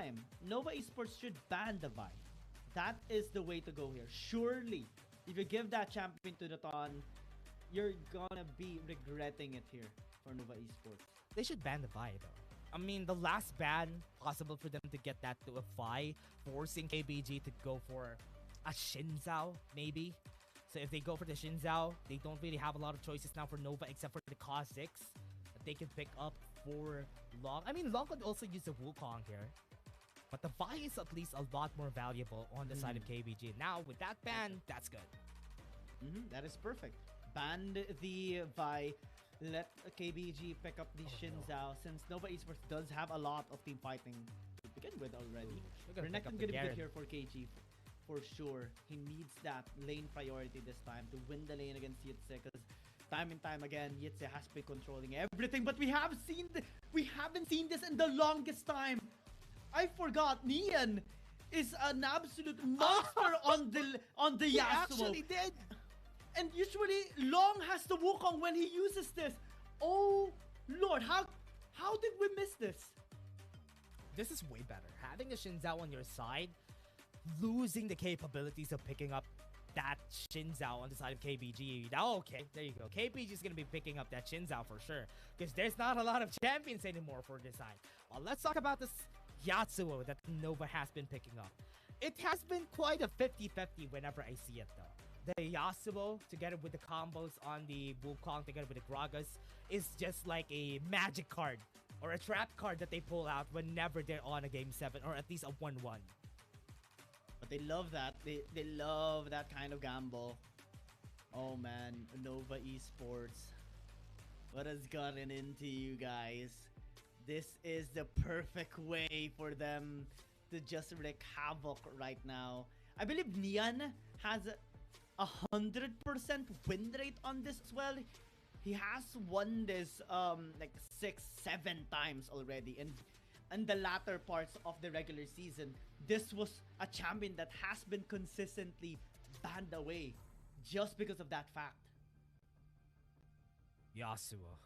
time, Nova eSports should ban the Vi. That is the way to go here. Surely, if you give that champion to the Ton, you're gonna be regretting it here for Nova eSports. They should ban the Vi though. I mean, the last ban possible for them to get that to a Vi, forcing KBG to go for a Xin Zhao, maybe. So if they go for the Xin Zhao, they don't really have a lot of choices now for Nova except for the Kha'Zix that they can pick up for Long. I mean, Long could also use the Wukong here. But the Vi is at least a lot more valuable on the side of KBG. Now, with that ban, that's good. That is perfect. Ban the Vi. Let KBG pick up the Xin Zhao, since Nova eSports does have a lot of team fighting to begin with already. Renekton gonna be good here for KG for sure. He needs that lane priority this time to win the lane against Yitze, because time and time again Yitze has been controlling everything, but we haven't seen this in the longest time. I forgot Nian is an absolute monster on the Yasuo. He actually did. And usually Long has the Wukong when he uses this. Oh lord, how did we miss this? This is way better. Having a Xin Zhao on your side, losing the capabilities of picking up that Xin Zhao on the side of KBG. Now, okay, there you go. KBG is going to be picking up that Xin Zhao for sure, because there's not a lot of champions anymore for this side. Well, let's talk about this Yasuo that Nova has been picking up. It has been quite a 50-50 whenever I see it though. The Yasuo, together with the combos on the Wukong, together with the Gragas, is just like a magic card or a trap card that they pull out whenever they're on a Game 7 or at least a 1-1. But they love that. They love that kind of gamble. Oh man, Nova eSports. What has gotten into you guys? This is the perfect way for them to just wreak havoc right now. I believe Nian has 100% win rate on this as well. He has won this like 6-7 times already, and in the latter parts of the regular season, this was a champion that has been consistently banned away just because of that fact. Yasuo.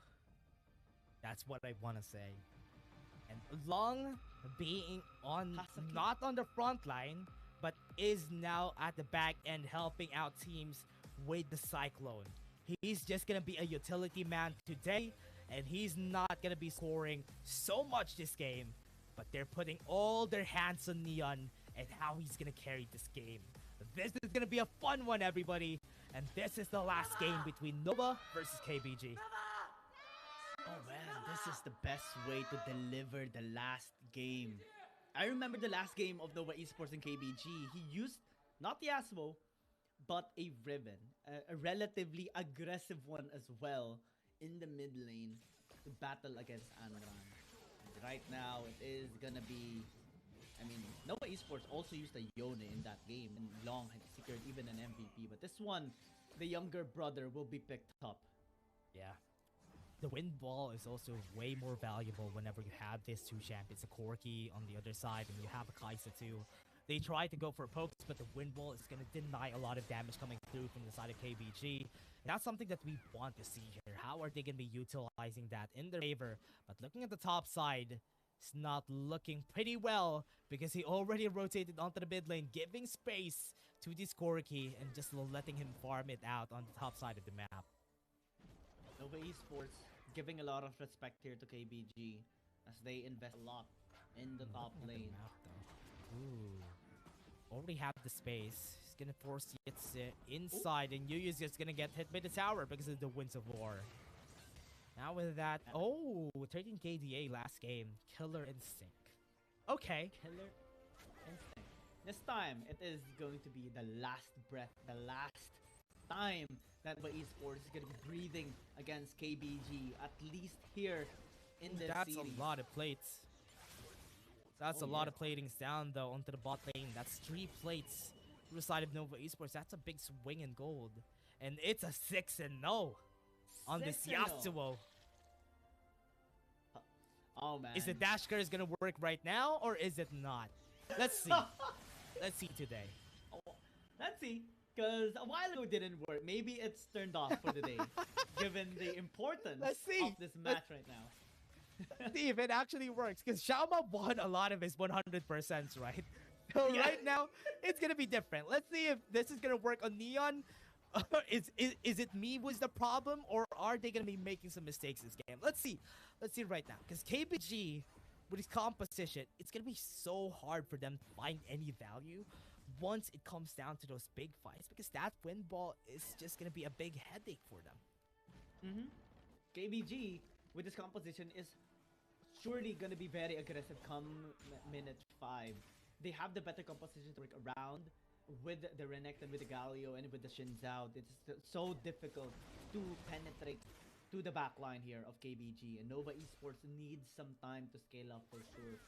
That's what I want to say. And Long being on, not on the front line, but is now at the back end helping out teams with the Cyclone. He's just gonna be a utility man today, and he's not gonna be scoring so much this game, but they're putting all their hands on Neon and how he's gonna carry this game. This is gonna be a fun one, everybody, and this is the last game between Nova versus KBG. Oh man, this is the best way to deliver the last game. I remember the last game of Nova eSports and KBG. He used not the Yasuo, but a Riven, a relatively aggressive one as well in the mid lane to battle against Anran. And right now, it is gonna be, I mean, Nova eSports also used a Yone in that game, and Long had secured even an MVP. But this one, the younger brother will be picked up. Yeah. The wind ball is also way more valuable whenever you have these two champions, a Corki on the other side, and you have a Kai'Sa too. They try to go for pokes, but the wind wall is going to deny a lot of damage coming through from the side of KBG. That's something that we want to see here. How are they going to be utilizing that in their favor? But looking at the top side, it's not looking pretty well, because he already rotated onto the mid lane, giving space to this Corki and just letting him farm it out on the top side of the map. Nova eSports giving a lot of respect here to KBG as they invest a lot in the top lane. Ooh. Already have the space. He's gonna force Yitze inside, and Yuya's just gonna get hit by the tower because of the Winds of War. Now with that, 13 KDA last game. Killer Instinct. Okay. Killer Instinct. This time, it is going to be the last breath, the last time that Nova eSports is going to be breathing against KBG, at least here in this series. That's a lot of plates. That's a lot of platings down though onto the bot lane. That's 3 plates to the side of Nova eSports. That's a big swing in gold. And it's a 6-0 on this Yasuo. Oh man. Is the dash curse gonna work right now, or is it not? Let's see. Let's see today. Let's see. Because a while ago it didn't work. Maybe it's turned off for the day, given the importance of this match right now. See if it actually works. Because Xiaoma won a lot of his 100%, right? So Yeah. right now, it's going to be different. Let's see if this is going to work on Neon. Is it me who's the problem, or are they going to be making some mistakes this game? Let's see. Let's see right now. Because KBG, with his composition, it's going to be so hard for them to find any value once it comes down to those big fights. Because that win ball is just going to be a big headache for them. KBG, with his composition, is surely going to be very aggressive come minute 5. They have the better composition to work around with the Renekton, with the Galio, and with the Xin Zhao. It's so difficult to penetrate to the backline here of KBG. And Nova Esports needs some time to scale up for sure.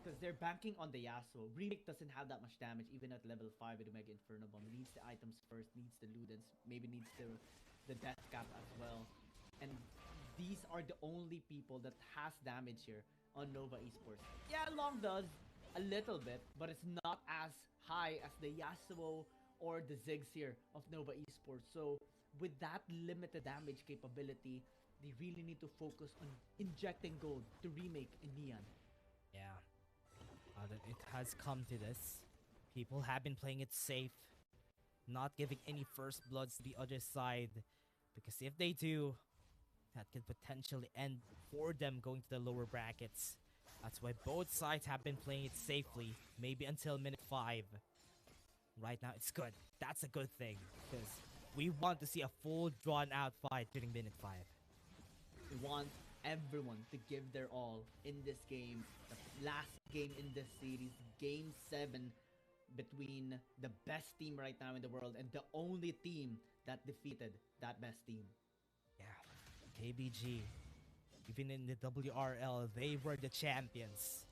Because they're banking on the Yasuo. Remake doesn't have that much damage even at level 5 with the Mega Inferno Bomb. Needs the items first, needs the Ludens, maybe needs the Death Cap as well. And these are the only people that has damage here on Nova Esports. Yeah, Long does a little bit, but it's not as high as the Yasuo or the Ziggs here of Nova Esports. So with that limited damage capability, they really need to focus on injecting gold to remake in Neon. Yeah. It has come to this. People have been playing it safe, not giving any first bloods to the other side, because if they do, that could potentially end for them going to the lower brackets. That's why both sides have been playing it safely, maybe until minute 5. Right now, it's good. That's a good thing, because we want to see a full drawn-out fight during minute 5. We want everyone to give their all in this game. The last game in this series, Game 7, between the best team right now in the world and the only team that defeated that best team. Yeah, KBG. Even in the WRL, they were the champions.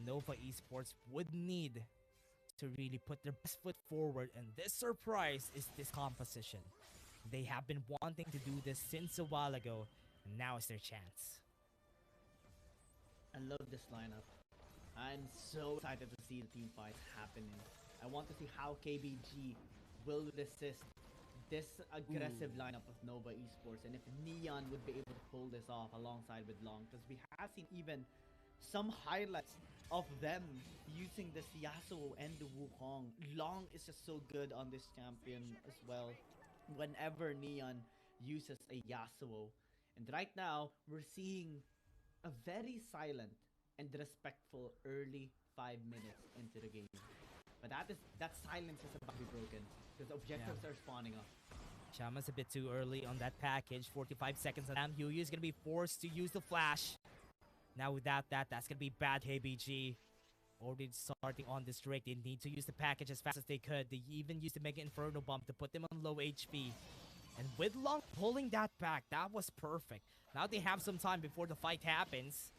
Nova Esports would need to really put their best foot forward, and this surprise is this composition. They have been wanting to do this since a while ago, and now is their chance. I love this lineup. I'm so excited to see the team fights happening. I want to see how KBG will resist this aggressive lineup of Nova Esports, and if Neon would be able to pull this off alongside with Long, because we have seen even some highlights of them using this Yasuo and the Wukong. Long is just so good on this champion as well whenever Neon uses a Yasuo. And right now, we're seeing a very silent and respectful early 5 minutes into the game. But that silence is about to be broken because objectives are spawning up. Xiaoma's a bit too early on that package. 45 seconds on them. Huyu is going to be forced to use the flash. Now without that, that's going to be bad KBG. Already starting on this Drake. They need to use the package as fast as they could. They even used the Mega Inferno Bomb to put them on low HP. And with Long pulling that back, that was perfect. Now they have some time before the fight happens.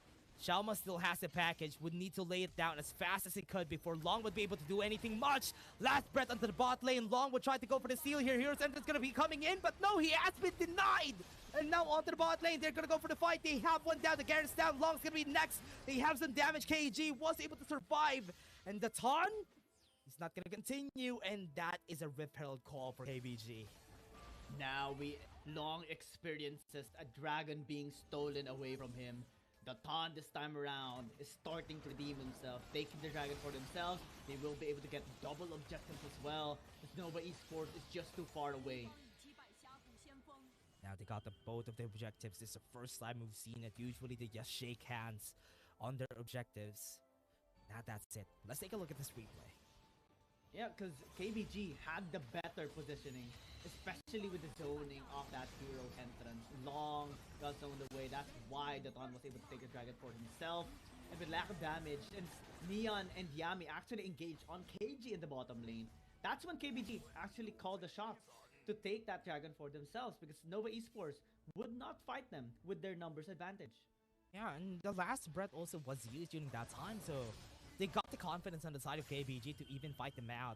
Xiaoma still has the package, would need to lay it down as fast as he could before Long would be able to do anything much. Last breath onto the bot lane. Long would try to go for the steal here. Hero's Entrance going to be coming in, but no, he has been denied. And now onto the bot lane. They're going to go for the fight. They have one down. The Garrett's down. Long's going to be next. They have some damage. KG was able to survive. And the Ton is not going to continue. And that is a Rip Herald call for KBG. Now Long experiences a dragon being stolen away from him. The Ton this time around is starting to redeem himself, taking the dragon for themselves. They will be able to get double objectives as well, as Nova Esports is just too far away. Now they got both of the objectives. This is the first time we've seen it. Usually they just shake hands on their objectives. Now that's it. Let's take a look at this replay. Yeah, because KBG had the better positioning, especially with the zoning of that hero entrance. Long got zoned away. That's why the Don was able to take a dragon for himself. And with lack of damage, and Neon and Yami actually engaged on KG in the bottom lane. That's when KBG actually called the shots to take that dragon for themselves, because Nova Esports would not fight them with their numbers advantage. Yeah, and the last breath also was used during that time, so they got the confidence on the side of KBG to even fight them out.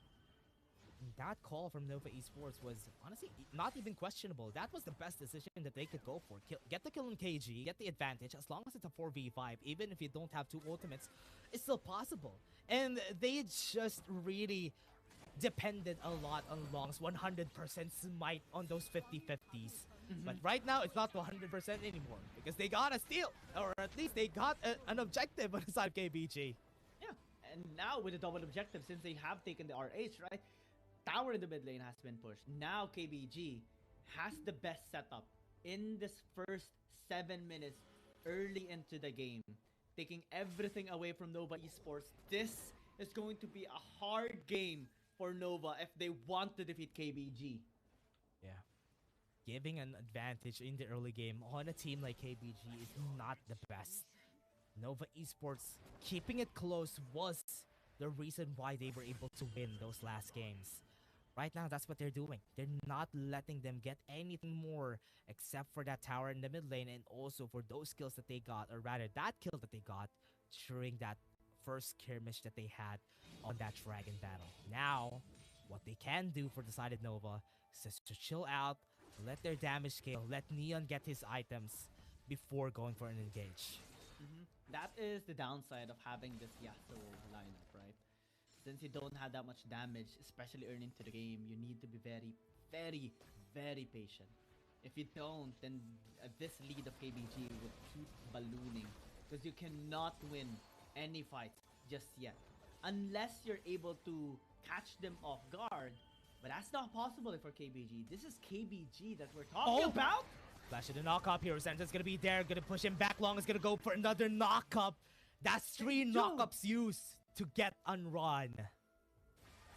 And that call from Nova Esports was honestly not even questionable. That was the best decision that they could go for. Get the kill on KG, get the advantage. As long as it's a 4v5, even if you don't have 2 ultimates, it's still possible. And they just really depended a lot on Long's 100% smite on those 50-50s. But right now, it's not 100% anymore because they got a steal, or at least they got an objective on the side of KBG. Yeah, and now with the double objective, since they have taken the RH, right? Tower in the mid lane has been pushed. Now KBG has the best setup in this first 7 minutes early into the game, taking everything away from Nova eSports. This is going to be a hard game for Nova if they want to defeat KBG. Yeah. Giving an advantage in the early game on a team like KBG is not the best. Nova eSports keeping it close was the reason why they were able to win those last games. Right now, that's what they're doing. They're not letting them get anything more except for that tower in the mid lane and also for those kills that they got, or rather that kill that they got during that first skirmish that they had on that dragon battle. Now, what they can do for the side of Nova is just to chill out, let their damage scale, let Neon get his items before going for an engage. That is the downside of having this Yasuo lineup, right? Since you don't have that much damage, especially early into the game, you need to be very, very, very patient. If you don't, then this lead of KBG will keep ballooning because you cannot win any fights just yet. Unless you're able to catch them off guard. But that's not possible for KBG. This is KBG that we're talking about. Flash of the knock-up here. Santa's gonna be there, gonna push him back long. Is gonna go for another knock-up. That's 3 knock-ups used to get unrun.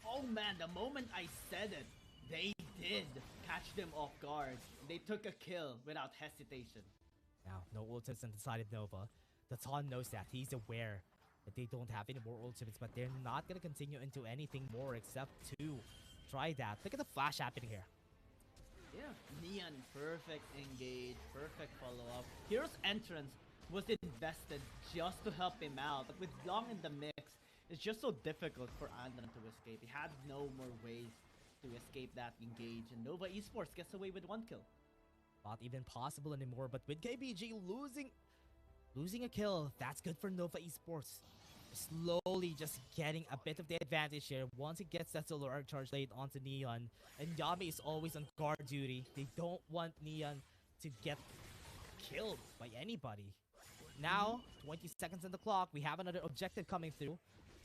Oh man, the moment I said it, they did catch them off guard. They took a kill without hesitation. Now, no ultimates on the side of Nova. The Ton knows that. He's aware that they don't have any more ultimates, but they're not gonna continue into anything more except to try that. Look at the flash happening here. Yeah, Neon, perfect engage, perfect follow-up. Hero's entrance was invested just to help him out, but with Long in the mix, it's just so difficult for Andron to escape. He had no more ways to escape that engage, and Nova eSports gets away with 1 kill. Not even possible anymore, but with KBG losing a kill, that's good for Nova eSports. Slowly just getting a bit of the advantage here once it gets that solar charge laid onto Neon. And Yami is always on guard duty. They don't want Neon to get killed by anybody. Now, 20 seconds on the clock. We have another objective coming through.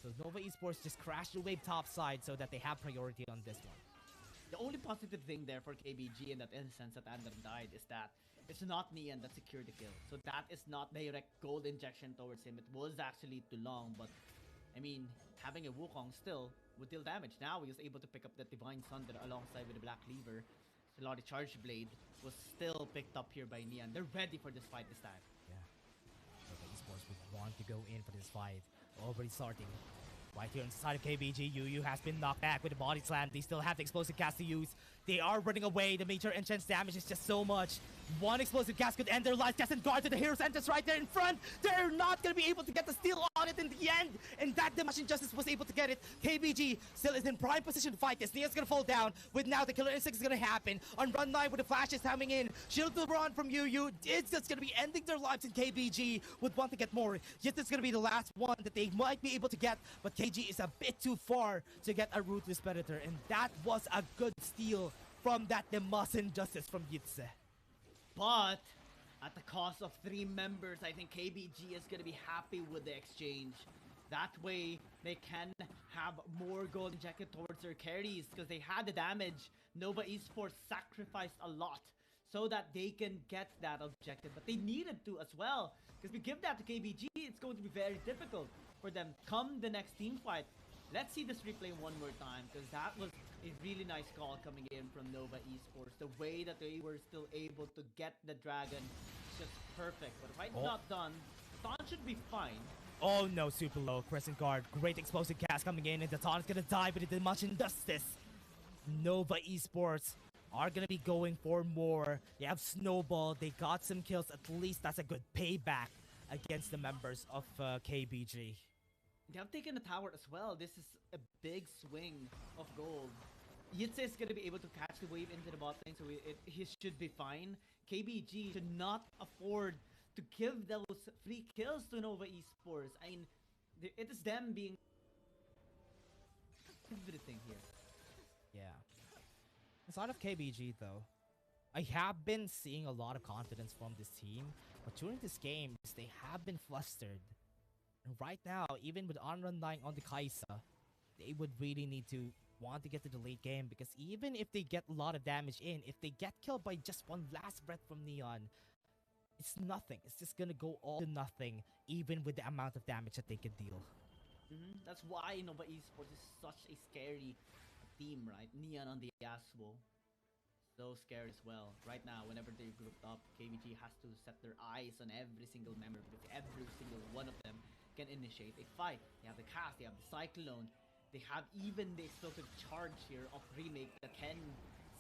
So Nova eSports just crashed the wave top side so that they have priority on this one. The only positive thing there for KBG in that instance that Andron died is that it's not Neon that secured the kill. So that is not direct gold injection towards him. It was actually too long, but I mean, having a Wukong still would deal damage. Now he was able to pick up the Divine Thunder alongside with the Black Cleaver. Solari Charge Blade was still picked up here by Neon. They're ready for this fight this time. Yeah. Nova eSports would want to go in for this fight. Already starting. Right here on the side of KBG, Yu has been knocked back with a body slam. They still have the explosive cast to use. They are running away. The major entrance damage is just so much. 1 explosive cast could end their life. Just in guard to the hero's entrance right there in front. They're not going to be able to get the steal on it in the end. And that Damage Injustice was able to get it. KBG still is in prime position to fight this. Neon's going to fall down. With now the Killer Instinct is going to happen. On run 9 with the flashes coming in. Shield to run from Yu. It's just going to be ending their lives, and KBG would want to get more. Yet it's going to be the last one that they might be able to get. But KG is a bit too far to get a Ruthless Predator. And that was a good steal from that Damage Injustice from Yitze. But at the cost of 3 members, I think KBG is going to be happy with the exchange. That way, they can have more gold injected towards their carries because they had the damage. Nova eSports sacrificed a lot so that they can get that objective. But they needed to as well, because if we give that to KBG, it's going to be very difficult for them come the next team fight. Let's see this replay one more time, because that was a really nice call coming in from Nova eSports. The way that they were still able to get the dragon is just perfect. But if it's not done, Dawn should be fine. Oh no, super low. Crescent Guard. Great explosive cast coming in, and the Dawn is going to die, but it did much injustice. Nova eSports are going to be going for more. They have Snowball. They got some kills. At least that's a good payback against the members of KBG. They have taken the tower as well. This is a big swing of gold. Yitze is going to be able to catch the wave into the bot lane, so he should be fine. KBG should not afford to give those free kills to Nova eSports. I mean, it is them being everything here. Yeah. Inside of KBG, though, I have been seeing a lot of confidence from this team, but during this game, they have been flustered. And right now, even with Onrun dying on the Kaisa, they would really need to want to get to the late game, because even if they get a lot of damage in, if they get killed by just one last breath from Neon, it's nothing. It's just gonna go all to nothing, even with the amount of damage that they can deal. That's why Nova Esports is such a scary team, right? Neon on the Yasuo. So scared as well. Right now, whenever they're grouped up, KBG has to set their eyes on every single member, because every single one of them can initiate a fight. They have the cast, they have the cyclone, they have even the explosive charge here of Remake that can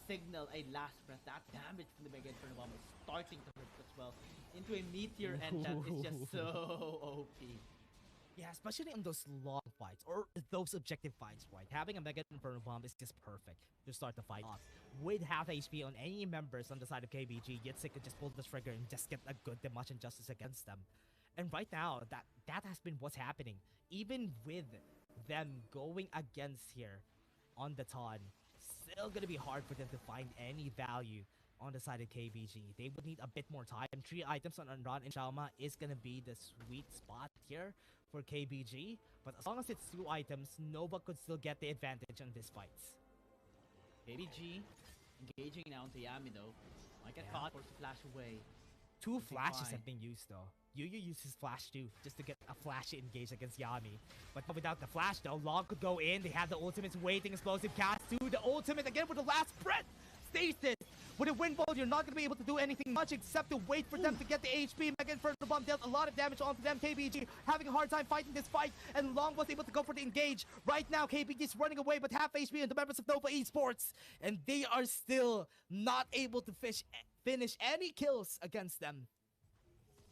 signal a last breath. That damage from the Mega Inferno Bomb is starting to hurt as well. Into a meteor enchant is just so OP. Yeah, especially on those long fights, or those objective fights, right? Having a Mega Inferno Bomb is just perfect to start the fight off. With half HP on any members on the side of KBG, Yitzhak could just pull the trigger and just get a good damage and justice against them. And right now, that has been what's happening. Even with them going against here on the Ton, still gonna be hard for them to find any value on the side of KBG. They would need a bit more time. 3 items on Unrun and Shalma is gonna be the sweet spot here for KBG. But as long as it's 2 items, Nova could still get the advantage on this fight. KBG engaging now into Yami though. Might get caught, forced to flash away. 2 flashes have been used though. Yu uses flash too, just to get a flash engage against Yami. But without the flash though, Long could go in. They have the ultimates waiting, explosive cast to the ultimate again with the last breath. Stasis! With a wind ball, you're not going to be able to do anything much except to wait for them to get the HP. Mega Inferno Bomb dealt a lot of damage onto them. KBG having a hard time fighting this fight, and Long was able to go for the engage. Right now, KBG is running away with half HP and the members of Nova Esports, and they are still not able to finish any kills against them.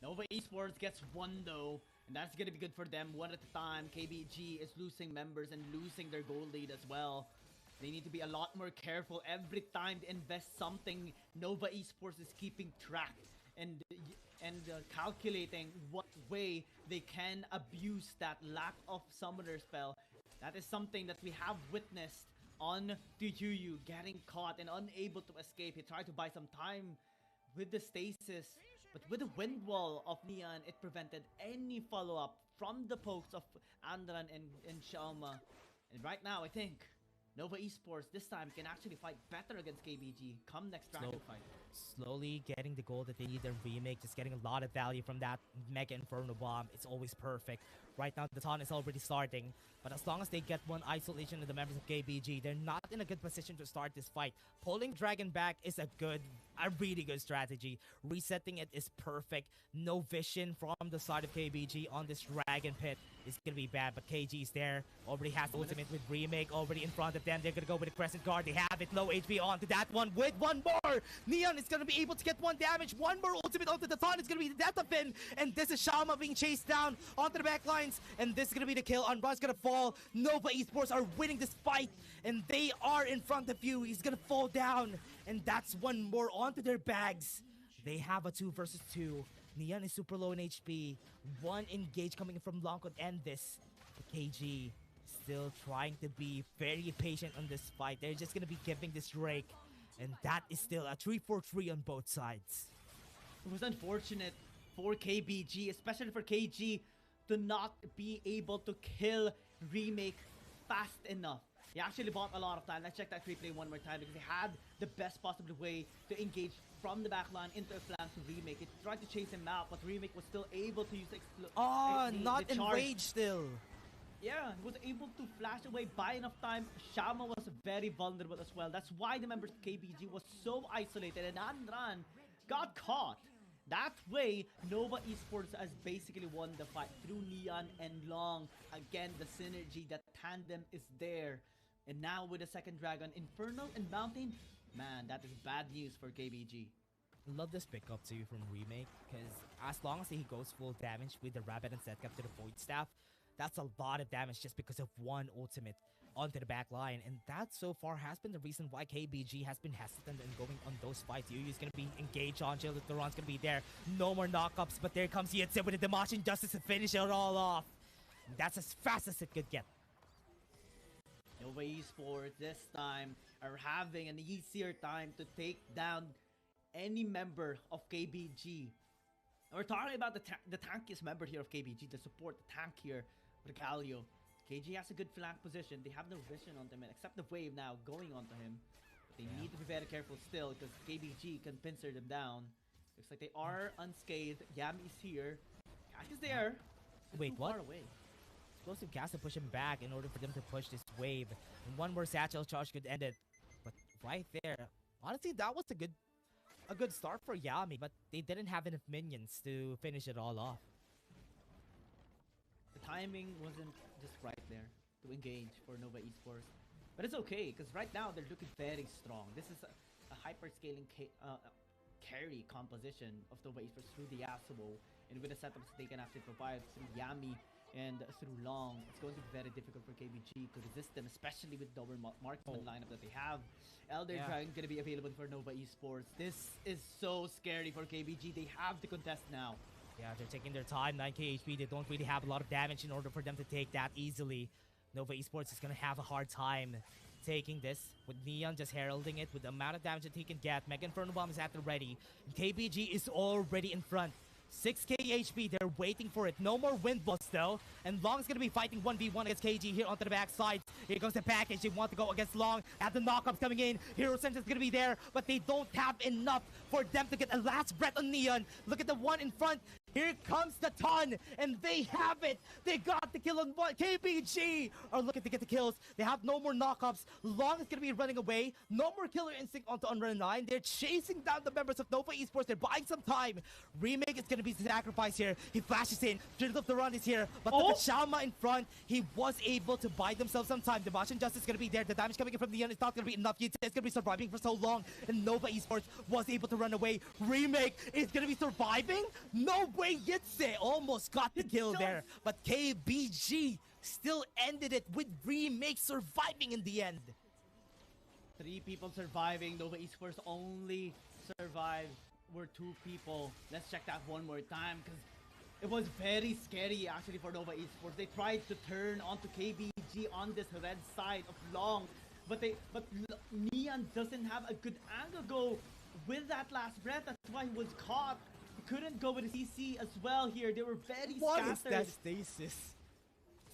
Nova Esports gets 1 though, and that's going to be good for them. 1 at a time. KBG is losing members and losing their goal lead as well. They need to be a lot more careful every time they invest something. Nova Esports is keeping track and calculating what way they can abuse that lack of summoner spell. That is something that we have witnessed on Yu getting caught and unable to escape. He tried to buy some time with the stasis, but with the wind wall of Neon, it prevented any follow-up from the pokes of Andran and Xiaoma. And right now, I think Nova Esports this time can actually fight better against KBG come next Dragon fight. Slowly getting the goal that they need in Remake, just getting a lot of value from that Mega Inferno Bomb. It's always perfect. Right now, the Ton is already starting, but as long as they get 1 isolation of the members of KBG, they're not in a good position to start this fight. Pulling Dragon back is a really good strategy. Resetting it is perfect. No vision from the side of KBG on this Dragon Pit is going to be bad, but KG is there. Already has the ultimate with Remake already in front of them. They're going to go with the Crescent Guard. They have it. Low HP onto that one with 1 more. Neon is going to be able to get 1 damage. 1 more ultimate onto the Ton. It's going to be the death of Finn. And this is Shalma being chased down onto the back lines. And this is going to be the kill. Unrun's going to fall. Nova Esports are winning this fight. And they are in front of you. He's going to fall down. And that's 1 more onto their bags. They have a 2 versus 2. Neon is super low in HP. 1 engage coming from Long could end this. But KG still trying to be very patient on this fight. They're just going to be giving this Drake. And that is still a 3-4-3 on both sides. It was unfortunate for KBG, especially for KG, to not be able to kill Remake fast enough. He actually bought a lot of time. Let's check that replay 1 more time, because he had the best possible way to engage from the backline into a flank to Remake. He tried to chase him out, but Remake was still able to use not the enraged still. Yeah, he was able to flash away, buy enough time. Shama was very vulnerable as well. That's why the members of KBG was so isolated, and Andran got caught. That way, Nova Esports has basically won the fight through Neon and Long. Again, the synergy, that tandem is there. And now with the second dragon, Infernal and Mountain, man, that is bad news for KBG. Love this pickup too from Remake, because as long as he goes full damage with the Rabbit and Setcap to the Void Staff, that's a lot of damage just because of 1 ultimate onto the back line. And that so far has been the reason why KBG has been hesitant in going on those fights. Yu's going to be engaged on Jill. Theron's going to be there. No more knockups, but there comes Yitze with the Demolition Justice to finish it all off. That's as fast as it could get. Nova Esports this time are having an easier time to take down any member of KBG. And we're talking about the tankiest member here of KBG, the support, the tank here, Regalio. KG has a good flank position. They have no vision on them, except the wave now going onto him. But they need to be very careful still, because KBG can pincer them down. Looks like they are unscathed. Yami's here. Cash is there. Wait, what? Far away. Explosive cast to push him back in order for them to push this wave. And one more satchel charge could end it. But right there, honestly, that was a good start for Yami, but they didn't have enough minions to finish it all off. The timing wasn't just right there to engage for Nova eSports. But it's okay, because right now they're looking very strong. This is a hyper-scaling carry composition of Nova eSports through the Yasuo. And with the setups they can actually provide through Yami and through Long, it's going to be very difficult for KBG to resist them, especially with double marksman lineup that they have. Elder Dragon going to be available for Nova eSports. This is so scary for KBG. They have to contest now. Yeah, they're taking their time. 9k HP. They don't really have a lot of damage in order for them to take that easily. Nova eSports is going to have a hard time taking this, with Neon just heralding it with the amount of damage that he can get. Mega Inferno Bomb is at the ready. KBG is already in front. 6k HP, they're waiting for it. No more wind balls though. And Long's gonna be fighting 1v1 against KG here onto the backside. Here goes the package. They want to go against Long. Have the knockups coming in. Hero Sense is gonna be there, but they don't have enough for them to get a last breath on Neon. Look at the one in front. Here comes the ton, and they have it. They got the kill on one. KBG are looking to get the kills. They have no more knockups. Long is going to be running away. No more killer instinct onto Unreal 9. They're chasing down the members of Nova eSports. They're buying some time. Remake is going to be sacrificed here. He flashes in. Drill of the Run is here. But look at Shalma in front. He was able to buy themselves some time. The Martian Justice is going to be there. The damage coming in from Neon is not going to be enough. It's going to be surviving for so long. And Nova eSports was able to run away. Remake is going to be surviving. No way. Yitze almost got the kill there, but KBG still ended it with Remake surviving in the end. 3 people surviving. Nova eSports only survived were 2 people. Let's check that one more time, because it was very scary actually for Nova eSports. They tried to turn onto KBG on this red side of Long, but Neon doesn't have a good angle go with that last breath. That's why he was caught. Couldn't go with the CC as well here. They were very scattered. What is that stasis?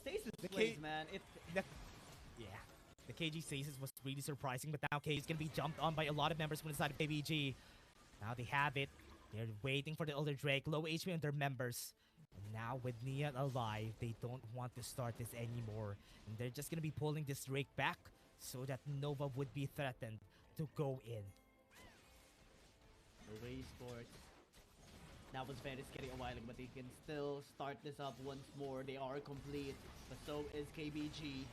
Stasis plays, man. Yeah. The KG stasis was really surprising, but now KG is going to be jumped on by a lot of members from inside of KBG. Now they have it. They're waiting for the Elder Drake. Low HP on their members. And now with Neon alive, they don't want to start this anymore. And they're just going to be pulling this Drake back so that Nova would be threatened to go in. Nova eSports. That was very scary a while ago, but they can still start this up once more. They are complete, but so is KBG.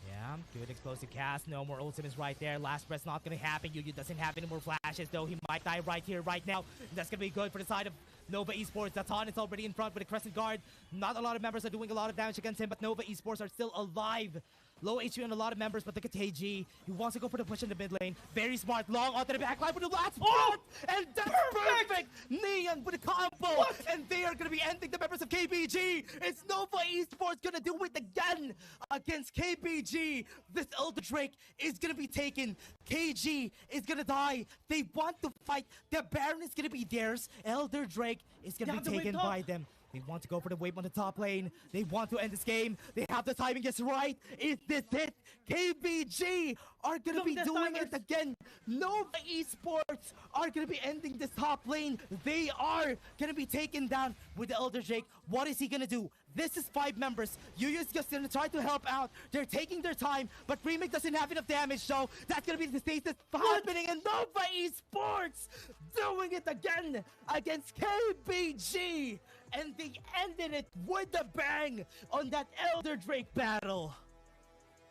Yeah, good explosive cast. No more ultimates right there. Last breath's not going to happen. Yu doesn't have any more flashes, though. He might die right here, right now. That's going to be good for the side of Nova eSports. Datan is already in front with a Crescent Guard. Not a lot of members are doing a lot of damage against him, but Nova eSports are still alive. Low HP on a lot of members, but look at KG. He wants to go for the push in the mid lane. Very smart. Long onto the back line with the last breath. And that's perfect. Neon with a combo. And they are going to be ending the members of KBG. It's Nova eSports going to do it again against KBG. This Elder Drake is going to be taken. KG is going to die. They want to fight. The Baron is going to be theirs. Elder Drake is going to be taken by them. They want to go for the wave on the top lane. They want to end this game. They have the timing just right. Is this it? KBG are going to be doing it again. Nova eSports are going to be ending this top lane. They are going to be taken down with the Elder Drake. What is he going to do? This is 5 members. Yuya's just going to try to help out. They're taking their time, but Remake doesn't have enough damage, so that's going to be the status happening, and Nova eSports doing it again against KBG. And they ended it with a bang on that Elder Drake battle.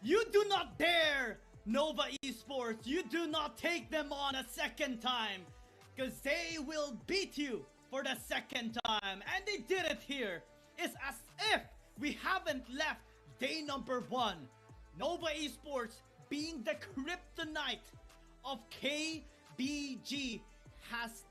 You do not dare, Nova eSports. You do not take them on a second time, because they will beat you for the second time. And they did it here. It's as if we haven't left day number 1. Nova eSports, being the kryptonite of KBG, has